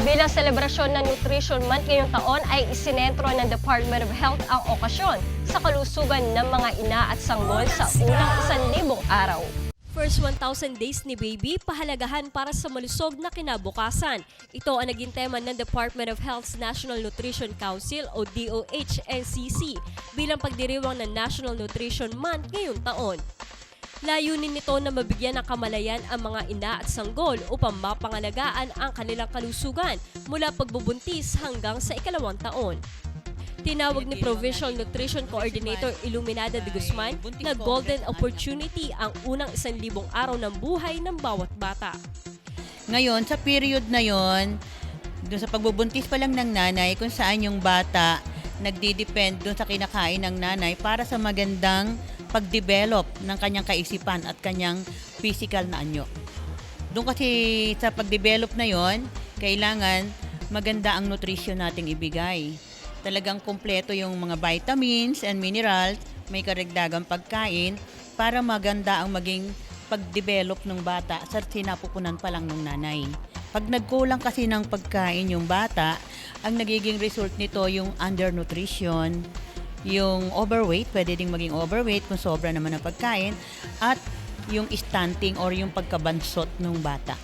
Bilang selebrasyon ng Nutrition Month ngayong taon ay isinentro ng Department of Health ang okasyon sa kalusugan ng mga ina at sanggol sa unang 1,000 araw. First 1,000 days ni baby, pahalagahan para sa malusog na kinabukasan. Ito ang naging tema ng Department of Health's National Nutrition Council o DOH-NCC bilang pagdiriwang ng National Nutrition Month ngayong taon. Layunin nito na mabigyan ng kamalayan ang mga ina at sanggol upang mapangalagaan ang kanilang kalusugan mula pagbubuntis hanggang sa ikalawang taon. Tinawag ni Provincial Nutrition Coordinator Iluminada de Guzman na golden opportunity ang unang 1,000 araw ng buhay ng bawat bata. Ngayon, sa period na yon, doon sa pagbubuntis pa lang ng nanay, kung saan yung bata nagdi-depend doon sa kinakain ng nanay para sa magandang pag-develop ng kanyang kaisipan at kanyang physical na anyo. Doon kasi sa pag-develop na yon, kailangan maganda ang nutrition nating ibigay. Talagang kumpleto yung mga vitamins and minerals, may karagdagang pagkain para maganda ang maging pag-develop ng bata sa sinapupunan pa lang ng nanay. Pag nagkulang kasi ng pagkain yung bata, ang nagiging result nito yung undernutrition, yung overweight, pwede ding maging overweight kung sobra naman ang pagkain, at yung stunting or yung pagkabansot ng bata.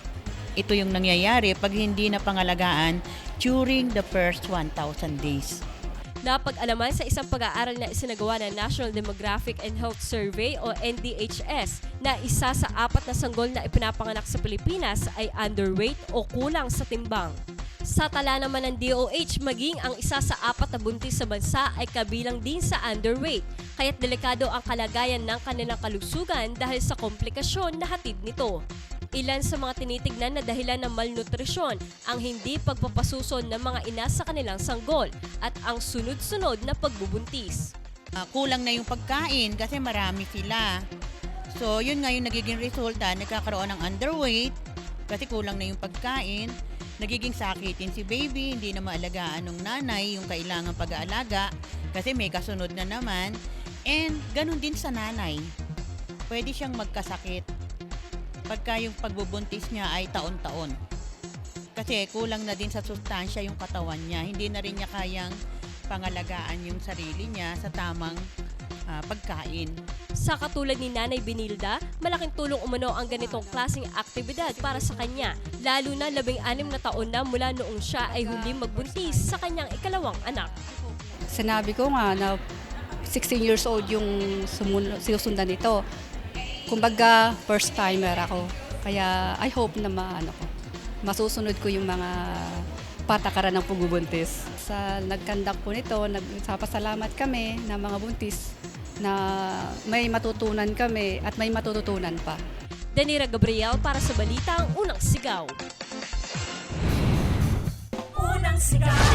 Ito yung nangyayari pag hindi na pangalagaan during the first 1,000 days. Napag-alaman sa isang pag-aaral na isinagawa ng National Demographic and Health Survey o NDHS na isa sa 4 na sanggol na ipinapanganak sa Pilipinas ay underweight o kulang sa timbang. Sa tala naman ng DOH, maging ang isa sa 4 na buntis sa bansa ay kabilang din sa underweight, kaya't delikado ang kalagayan ng kanilang kalusugan dahil sa komplikasyon na hatid nito. Ilan sa mga tinitignan na dahilan ng malnutrisyon ang hindi pagpapasuson ng mga ina sa kanilang sanggol at ang sunod-sunod na pagbubuntis. Kulang na yung pagkain kasi marami sila. So yun nga yung nagiging resulta, nagkakaroon ng underweight kasi kulang na yung pagkain. Nagiging sakitin si baby, hindi na maalagaan ng nanay yung kailangan pag-aalaga kasi may kasunod na naman. And ganun din sa nanay, pwede siyang magkasakit pagka yung pagbubuntis niya ay taon-taon. Kasi kulang na din sa sustansya yung katawan niya, hindi na rin niya kayang pangalagaan yung sarili niya sa tamang pagkain. Sa katulad ni Nanay Benilda, malaking tulong umano ang ganitong klaseng aktibidad para sa kanya, lalo na 16 na taon na mula noong siya ay huli magbuntis sa kanyang ikalawang anak. Sinabi ko nga na 16 years old yung sinusundan nito. Kumbaga, first timer ako. Kaya I hope na masusunod ko yung mga patakaran ng pagbubuntis. Sa nagkandak po nito, nagpapasalamat kami na mga buntis na may matutunan kami at may matututunan pa. Danira Gabriel para sa Balitang Unang Sigaw. Unang Sigaw.